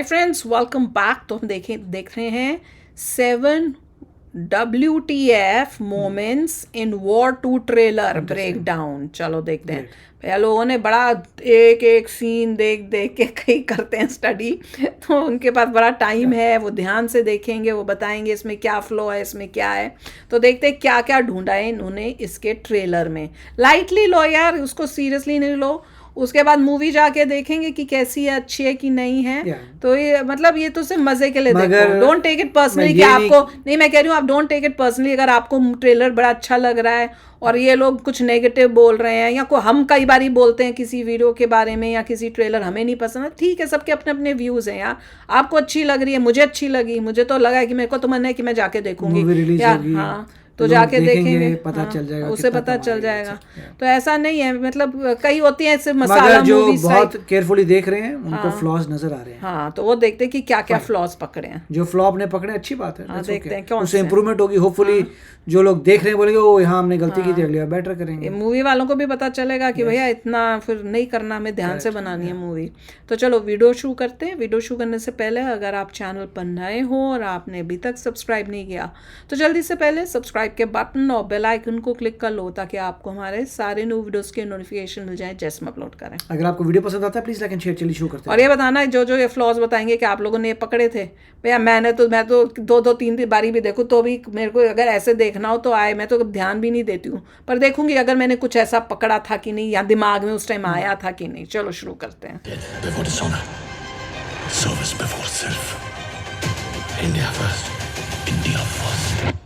Friends, welcome back. तो हम देख रहे हैं 7 WTF moments in War 2 trailer breakdown. चलो देखते हैं। भैया लोगों ने बड़ा एक एक सीन देख देख के कई करते हैं स्टडी, तो उनके पास बड़ा टाइम है, वो ध्यान से देखेंगे, वो बताएंगे इसमें क्या फ्लो है, इसमें क्या है। तो देखते हैं क्या क्या ढूंढा है इन्होंने इसके ट्रेलर में। लाइटली लो यार, उसको सीरियसली नहीं लो। उसके बाद मूवी जाके देखेंगे कि कैसी है, अच्छी है कि नहीं है। तो ये मतलब ये तो सिर्फ मजे के लिए देखो, डोंट टेक इट पर्सनली कि आपको नहीं, मैं कह रही हूँ आप डोंट टेक इट पर्सनली। अगर आपको ट्रेलर बड़ा अच्छा लग रहा है और ये लोग कुछ नेगेटिव बोल रहे हैं या हम कई बार ही बोलते हैं किसी वीडियो के बारे में या किसी ट्रेलर हमें नहीं पसंद है, ठीक है, सबके अपने अपने व्यूज हैं यार। आपको अच्छी लग रही है, मुझे अच्छी लगी, मुझे तो लगा है कि मेरे को तो मन है कि मैं जाके देखूंगी यार। हाँ, तो जाके देखेंगे, पता चल जाएगा, उसे पता चल जाएगा। तो ऐसा नहीं है, मतलब कई होती है सिर्फ मसाला जो मूवीज बहुत केयरफुली देख रहे हैं उनको फ्लॉज नजर आ रहे हैं। हाँ, तो वो देखते हैं कि क्या क्या फ्लॉज पकड़े हैं। जो फ्लॉप ने पकड़े अच्छी बात है। हाँ, देखते हैं कौन उससे इंप्रूवमेंट होगी। होपफुली जो लोग देख रहे हैं बोलेंगे ओ यहाँ हमने गलती की थी, अगली बार बेटर करेंगे। मूवी वालों को भी पता चलेगा कि भैया इतना फिर नहीं करना, हमें ध्यान से बनानी है मूवी। तो चलो वीडियो शुरू करते हैं। वीडियो शुरू करने से पहले अगर आप चैनल पर नए हो और आपने अभी तक सब्सक्राइब नहीं किया तो जल्दी से पहले सब्सक्राइब के बटन और बेल आइकन को क्लिक कर लो ताकि आपको हमारे सारे न्यू वीडियोस के नोटिफिकेशन मिल जाए जैसे हम अपलोड करें। अगर आपको वीडियो पसंद आता है प्लीज लाइक एंड शेयर। चलिए शुरू करते हैं। और ये बताना जो जो ये फ्लॉज बताएंगे कि आप लोगों ने ये पकड़े थे। भैया मैं तो दो तीन बारी भी देखूँ तो भी मेरे को अगर ऐसे देखना हो तो आए, मैं तो ध्यान भी नहीं देती हूँ, पर देखूंगी अगर मैंने कुछ ऐसा पकड़ा था कि नहीं या दिमाग में उस टाइम आया था कि नहीं। चलो शुरू करते हैं। India first, India first.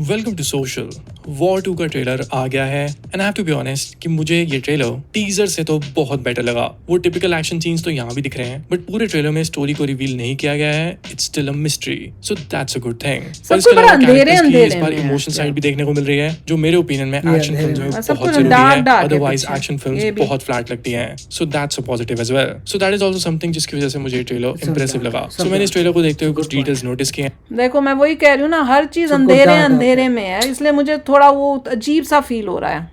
Welcome to social. War 2 का ट्रेलर आ गया है and I have to be honest कि मुझे ये ट्रेलर टीजर से तो बहुत बेटर लगा। वो टिपिकल एक्शन सीन्स तो यहाँ भी दिख रहे हैं बट पूरे ट्रेलर में स्टोरी को रिवील नहीं किया गया है। It's still a mystery, so that's a good thing. और इसके अलावा कैरेक्टर्स की इस बार इमोशनल साइड भी देखने को मिल रही है जो मेरे ओपिनियन में एक्शन फिल्म्स में बहुत जरूरी है। अदरवाइज एक्शन फिल्म्स बहुत फ्लैट लगती हैं, so that's a positive as well. So that is also something जिसकी वजह से मुझे ये ट्रेलर इंप्रेसिव लगा। सो मैंने इस ट्रेलर को देखते हुए कुछ डिटेल्स नोटिस किए। देखो मैं वही कह रही हूँ ना, हर चीज अंधेरे में है, इसलिए मुझे थोड़ा वो अजीब सा फील हो रहा है।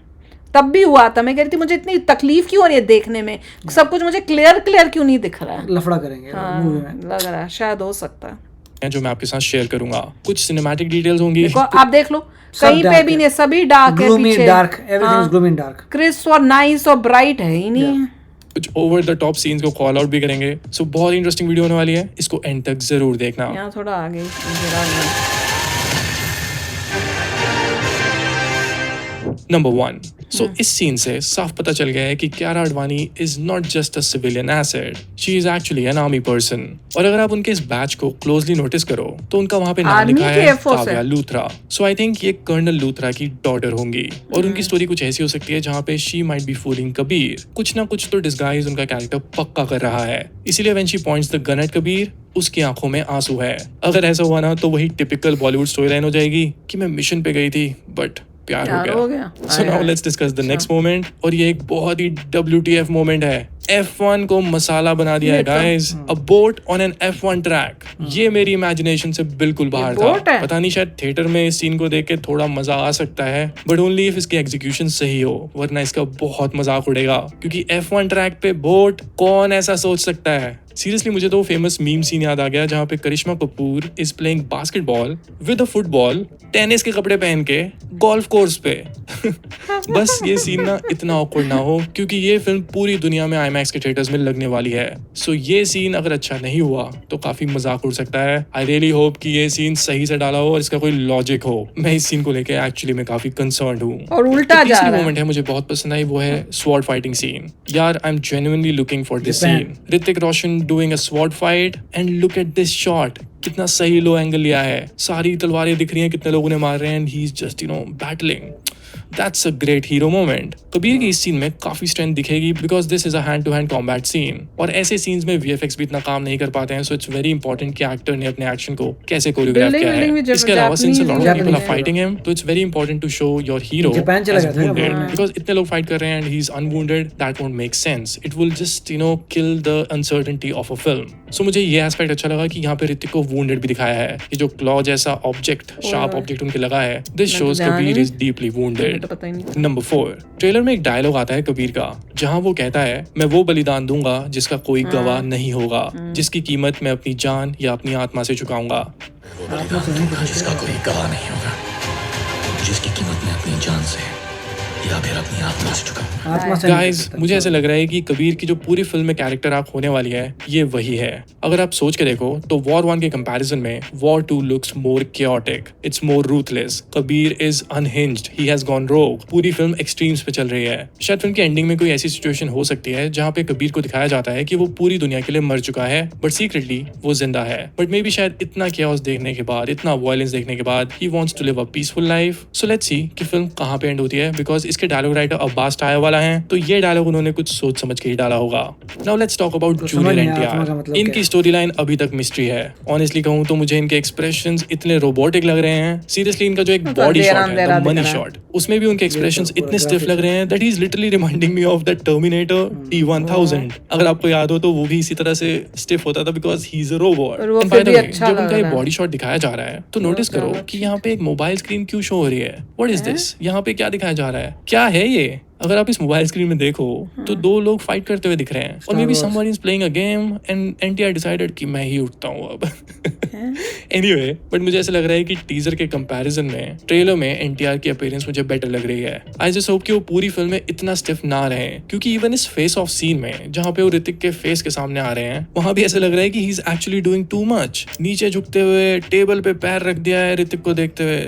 तब भी हुआ था, मैं कह रही थी मुझे इतनी तकलीफ क्यों हो रही है देखने में, सब कुछ मुझे क्लियर क्यों नहीं दिख रहा है। लफड़ा करेंगे मूवी में, लग रहा है शायद हो सकता है जो मैं आपके साथ शेयर करूंगा। कुछ सिनेमैटिक डिटेल्स होंगी, आप देख लो, कहीं पे भी नहीं, सभी डार्क है, पीछे dark, everything is gloomy dark, crisp और नाइस और ब्राइट है ही नहीं। कुछ ओवर द टॉप सीन्स को कॉल आउट भी करेंगे। सो बहुत इंटरेस्टिंग वीडियो होने वाली है, इसको एंड तक जरूर देखना। यहाँ थोड़ा आगे नंबर 1। सो इस सीन से साफ पता चल गया है कि Kiara Advani is not just a civilian asset, she is actually an army person. और अगर आप उनके इस बैच को क्लोजली नोटिस करो तो उनका वहां पे नाम लिखा है काव्या लूथरा। सो आई थिंक ये कर्नल लूथरा की डॉटर होंगी और उनकी स्टोरी कुछ ऐसी हो सकती है जहाँ पे she might be fooling Kabir. कुछ ना कुछ तो डिस्गाइज उनका कैरेक्टर पक्का कर रहा है, इसीलिए when she points the gun at Kabir उसकी आंखों में आंसू है। अगर ऐसा हुआ ना तो वही टिपिकल बॉलीवुड स्टोरी लाइन हो जाएगी कि मैं मिशन पे गई थी बट प्यार हो गया। So now let's discuss the next moment. और ये एक बहुत ही WTF मोमेंट है। F1 को मसाला बना दिया है guys, a boat on an F1 track. ये मेरी इमेजिनेशन से बिल्कुल बाहर था। पता नहीं, शायद थिएटर में इस सीन को देख के थोड़ा मजा आ सकता है बट ओनली इफ इसकी एग्जीक्यूशन सही हो, वरना इसका बहुत मजाक उड़ेगा। क्योंकि F1 ट्रैक पे बोट, कौन ऐसा सोच सकता है। सीरियसली मुझे तो वो फेमस मीम सीन याद आ गया जहाँ पे Karisma Kapoor is playing basketball with a football, tennis के कपड़े पहन के गोल्फ कोर्स पे। बस ये सीन ना इतना ऑकवर्ड ना हो क्योंकि ये फिल्म पूरी दुनिया में IMAX के थिएटर्स में लगने वाली है। सो ये सीन अगर अच्छा नहीं हुआ तो काफी मजाक उड़ सकता है। आई रियली होप कि ये सीन सही से डाला हो और इसका कोई लॉजिक हो। मैं इस सीन को लेके एक्चुअली में काफी कंसर्न्ड हूँ। और उल्टा जा रहा है। मोमेंट है मुझे बहुत पसंद आई, वो है स्वॉर्ड फाइटिंग सीन। यार I am genuinely looking for this scene. Hrithik Roshan doing a sword fight and look at this shot, कितना सही लो एंगल लिया है, सारी तलवारें दिख रही हैं, कितने लोगों ने मार रहे हैं and he is just battling. That's a great hero moment. Kabir की इस सीन में काफी स्ट्रेंथ दिखेगी because this is a hand to hand combat scene. और ऐसे सीन्स में VFX भी इतना काम नहीं कर पाते हैं, so it's very important कि एक्टर ने अपने एक्शन को कैसे कोरियोग्राफ किया है। इसके अलावा since a lot of people are fighting him, तो it's very important to show your hero as wounded because इतने लोग फाइट कर रहे हैं and he's unwounded. That won't make sense. It will just kill the uncertainty of a film. So मुझे ये aspect अच्छा लगा कि यहाँ पे ऋतिक को wounded भी दिखाया है। ये जो क्लॉ जैसा ऑब्जेक्ट, शार्प ऑब्जेक्ट उनके लगा है, this shows Kabir is deeply wounded. मुझे तो पता ही नहीं। नंबर 4, ट्रेलर में एक डायलॉग आता है कबीर का, जहां वो कहता है, मैं वो बलिदान दूंगा जिसका कोई गवाह नहीं होगा, जिसकी कीमत मैं अपनी जान या अपनी आत्मा से चुकाऊंगा। जिसका कोई गवाह नहीं होगा, जिसकी कीमत मैं अपनी जान से या फिर अपनी आत्मा से चुकाऊंगा। आत्मा से नहीं गाइस, कर सकता। मुझे ऐसा लग रहा है कि कबीर की जो पूरी फिल्म में कैरेक्टर आर्क होने वाली है, ये वही है। अगर आप सोच के देखो तो वॉर 1 के कंपैरिजन में war 2 looks more chaotic, it's more ruthless. Kabir is unhinged, he has gone रोग। पूरी फिल्म एक्सट्रीम्स पे चल रही है। शायद फिल्म की एंडिंग में कोई ऐसी सिचुएशन हो सकती है जहाँ पे कबीर को दिखाया जाता है कि वो पूरी दुनिया के लिए मर चुका है, बट सीक्रेटली वो जिंदा है। बट मे बी शायद इतना chaos देखने के बाद, इतना वायलेंस देखने के बाद, he wants to live a peaceful life. So let's see कि फिल्म कहाँ पे एंड होती है, बिकॉज इसके डायलॉग राइटर अब्बास टायर वाला है, तो ये डायलॉग उन्होंने कुछ सोच समझ के ही डाला होगा। नाउ लेट्स टॉक अबाउट तो जूनियर समझ नहीं आया आत्मा का एनटीआर। मतलब इनकी क्या है? स्टोरी लाइन अभी तक मिस्ट्री है। ऑनेस्टली कहूँ तो मुझे इनके एक्सप्रेशंस इतने रोबोटिक लग रहे हैं। सीरियसली इनका जो एक तो बॉडी अंधेरा शॉट है, अंधेरा द दिख मनी रहा है। शॉट, उसमें भी उनके एक्सप्रेशंस पूरा इतने स्टिफ graphics लग रहे हैं that he is literally reminding me of the terminator T-1000। अगर आपको याद हो तो वो भी इसी तरह से स्टिफ होता था because he is a robot. और वो एंड फिर बाय द भी वे, अच्छा जब लग उनका ये रहा है। बॉडी शॉट दिखाया जा रहा है तो नोटिस करो कि यहाँ पे एक मोबाइल स्क्रीन क्यों शो हो रही है। What is this? यहाँ पे क्या दिखाया जा रहा है? क्या है ये? अगर आप इस मोबाइल स्क्रीन में देखो तो दो लोग फाइट करते हुए दिख रहे हैं, और may be Wars. Someone is playing a game and NTR decided कि मैं ही उठता हूँ अब। एनीवे, बट मुझे ऐसा लग रहा है कि टीजर के कंपैरिजन में ट्रेलर में एनटीआर की अपीयरेंस मुझे बेटर लग रही है। आई जस्ट होप कि वो पूरी फिल्म में इतना स्टिफ ना रहे, क्योंकि इवन इस फेस ऑफ सीन में जहाँ पे वो ऋतिक के फेस के सामने आ रहे हैं, वहां भी ऐसा लग रहा है कि he is actually doing too much. नीचे झुकते हुए टेबल पे पैर रख दिया है ऋतिक को देखते हुए।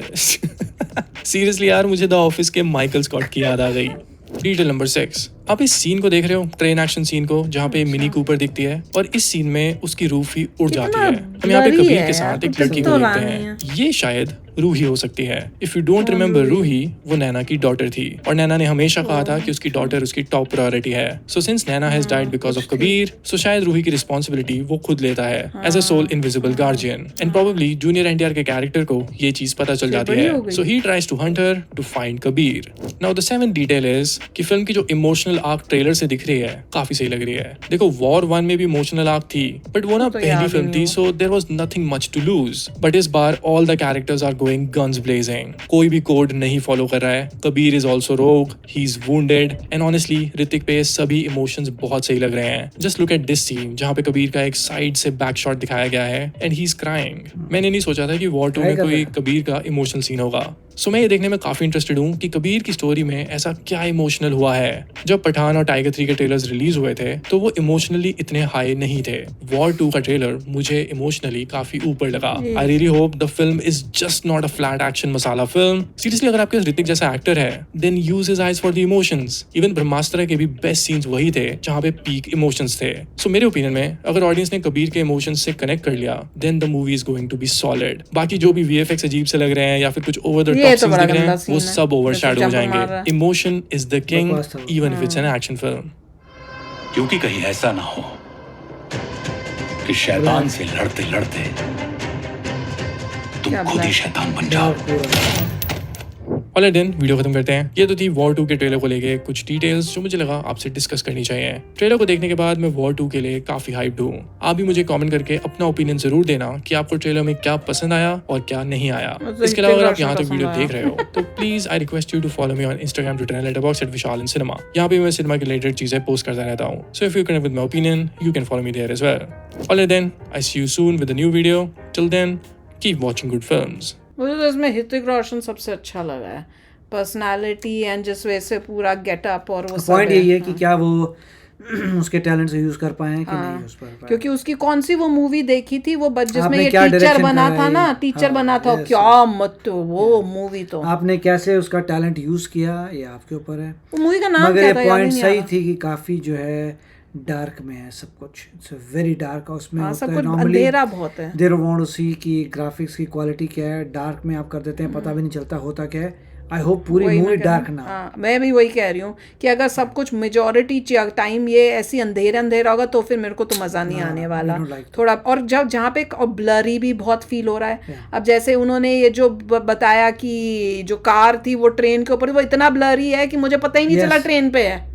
सीरियसली यार, मुझे द ऑफिस के माइकल स्कॉट की याद आ गई। डिटेल नंबर 6, आप इस सीन को देख रहे हो, ट्रेन एक्शन सीन को, जहाँ पे मिनी कूपर दिखती है और इस सीन में उसकी रूह ही उड़ जाती है। हम यहाँ पे blurry कबीर है के यार, साथ एक कुछ लड़की को तो देखते रहा नहीं हैं। ये शायद रूही हो सकती है। If you don't remember, Ruhi वो नैना की डॉटर थी, और नैना ने हमेशा कहा था कि उसकी डॉटर उसकी टॉप प्रायोरिटी है। So since Naina has died because of Kabir, so शायद रूही की रिस्पॉन्सिबिलिटी वो खुद लेता है as a soul invisible guardian. And probably junior NTR के कैरेक्टर को ये चीज पता चल जाती बड़ी हो है। गई। So he tries to hunt her to find Kabir. Now the 7th detail is कि फिल्म की जो इमोशनल आर्क ट्रेलर से दिख रही है, काफी सही लग रही है। देखो, वॉर 1 में भी इमोशनल आर्क थी, बट वो ना तो पहली याद ही फिल्म नहीं थी, हो। So there was nothing much to lose. But इस बार all the characters are going guns blazing. कोई भी कोड नहीं फॉलो कर रहा है। Kabir is also rogue, he is wounded, and honestly Hrithik पे सभी इमोशंस बहुत सही लग रहे हैं। Just look at this scene जहाँ पे कबीर का एक साइड से बैक शॉट दिखाया गया है एंड ही इज क्राइंग। मैंने नहीं सोचा था कि वॉर 2 में कोई कबीर का इमोशनल सीन होगा। सो मैं ये देखने में काफी इंटरेस्टेड हूँ कि कबीर की स्टोरी में ऐसा क्या इमोशनल हुआ है। जब पठान और टाइगर 3 के ट्रेलर्स रिलीज हुए थे तो वो इमोशनली इतने हाई नहीं थे। वॉर 2 का ट्रेलर मुझे इमोशनली काफी ऊपर लगा। I really hope the film is just not a flat action masala film. Seriously, अगर आपके ऋतिक जैसा एक्टर है, then use his eyes for the emotions. Even Brahmastra के भी बेस्ट सीन्स वही थे जहाँ पे पीक इमोशंस थे। सो मेरे ओपिनियन में अगर ऑडियंस ने कबीर के इमोशंस से कनेक्ट कर लिया, then the movie is going to be solid. बाकी जो भी VFX अजीब से लग रहे हैं या फिर कुछ ओवर द ये टॉप तो सीन्स बड़ा दिख रहे गंदा हैं, वो scene है। सब ओवरशैडो हो जैसे जंप मार रहा जाएंगे। है। इमोशन इज द किंग, बकवास था। Even if it's an action film. क्योंकि कहीं ऐसा ना हो कि शैतान से लड़ते लड़ते तुम क्या खुद ही black? शैतान बन जाओ। पूरा ऑलराइट देन, वीडियो खत्म करते हैं। ये तो थी वॉर 2 के ट्रेलर को लेके कुछ डिटेल्स जो मुझे लगा आपसे डिस्कस करनी चाहिए। ट्रेलर को देखने के बाद मैं वॉर 2 के लिए काफी हाइप्ड हूँ। आप भी मुझे कमेंट करके अपना ओपिनियन जरूर देना कि आपको ट्रेलर में क्या पसंद आया और क्या नहीं आया। मुझे इसके अलावा अगर आप ऋतिक यहाँ तक रोशन वीडियो पसंद देख रहे हो तो please I request you to follow me on Instagram, Twitter and Letterboxd @vishalincinema। यहाँ पे मैं सिनेमा के रिलेटेड चीजें पोस्ट करता रहता हूँ। So if you connect with my opinion, you can follow me there as well. Alright then, I see you soon with a new video. Till then, keep watching good films. मुझे तो इसमें ऋतिक रोशन सबसे अच्छा लगा है, पर्सनालिटी एंड जिस वैसे पूरा गेटअप और वो सब पॉइंट यही है कि हाँ। क्या वो उसके टैलेंट से यूज कर पाए हैं कि नहीं यूज कर पाए। क्योंकि उसकी कौन सी वो मूवी देखी थी वो जिसमें आपने ये क्या टीचर direction बना करा था है? ना, टीचर हाँ, बना था, yes, क्या मत वो मूवी तो आपने कैसे उसका टैलेंट यूज किया ये आपके ऊपर है। वो मूवी का नाम मगर क्या ये था, याद पॉइंट नहीं आ सही रहा। थी कि काफी जो है डार्क में है सब कुछ। It's very dark. उसमें हाँ, होता सब है कुछ नॉर्मली अंधेरा बहुत है। देयर वांट टू सी कि ग्राफिक्स की क्वालिटी क्या है। डार्क में आप कर देते हैं, पता भी नहीं चलता होता क्या है। आई होप पूरी वही मैं मूवी कह रही डार्क हूँ। ना हो। हाँ, मैं भी वही कह रही हूँ कि अगर सब कुछ मेजोरिटी टाइम ये ऐसी अंधेरा अंधेरा होगा तो फिर मेरे को तो मजा नहीं आने वाला। I don't like थोड़ा और जब जहाँ पे ब्लरी भी बहुत फील हो रहा है। अब जैसे उन्होंने ये जो बताया कि जो कार थी वो ट्रेन के ऊपर, वो इतना ब्लरी है कि मुझे पता ही नहीं Yes. चला ट्रेन पे है।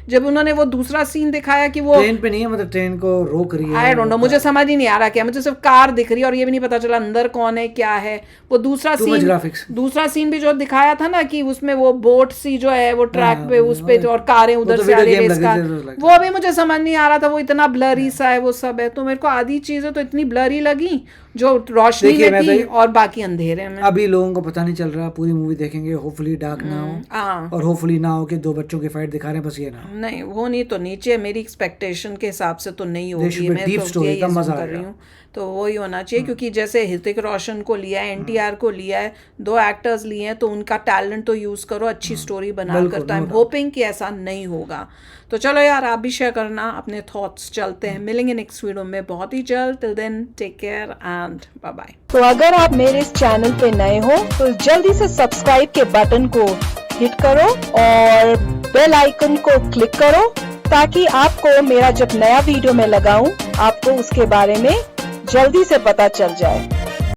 जब उन्होंने वो दूसरा सीन दिखाया कि वो ट्रेन पे नहीं है, मतलब ट्रेन को रोक रही है। आई डोंट नो, मुझे समझ ही नहीं आ रहा क्या, मुझे सिर्फ कार दिख रही है और ये भी नहीं पता चला अंदर कौन है क्या है। वो दूसरा Too much सीन, graphics. दूसरा सीन भी जो दिखाया था ना कि उसमें वो बोट सी जो है वो ट्रैक पे उस पे और कारें उधर तो से आ video रही game रेस लग कार, रही थी, वो भी मुझे समझ नहीं आ रहा था, वो इतना ब्लरी सा है वो सब है। तो मेरे को आधी चीजें तो इतनी ब्लरी लगी जो रोशनी देखिए, में मैं थी तो- और बाकी अंधेरे में। अभी लोगों को पता नहीं चल रहा, पूरी मूवी देखेंगे, होपफुली डार्क ना हो, हाँ और होपफुली ना हो कि दो बच्चों की फाइट दिखा रहे हैं, बस ये ना हो। नहीं वो नहीं तो नीचे मेरी एक्सपेक्टेशन के हिसाब से तो नहीं होगी, should be मैं deep तो story, यही तब मजा assume कर रही आएगा। हूँ। तो वही होना चाहिए क्योंकि जैसे ऋतिक रोशन को लिया है, एनटीआर को लिया है, दो एक्टर्स लिए हैं तो उनका टैलेंट तो यूज करो अच्छी स्टोरी बनाकर। बिल्कुल, तो आई एम होपिंग कि ऐसा नहीं होगा। तो चलो यार, आप भी शेयर करना अपने थॉट्स। चलते हैं, मिलेंगे नेक्स्ट वीडियो में बहुत ही जल्द। Till then take care and bye bye. तो अगर आप मेरे इस चैनल पे नए हो तो जल्दी से सब्सक्राइब के बटन को हिट करो और बेल आइकन को क्लिक करो ताकि आपको मेरा जब नया वीडियो मैं लगाऊं आपको उसके बारे में जल्दी से पता चल जाए।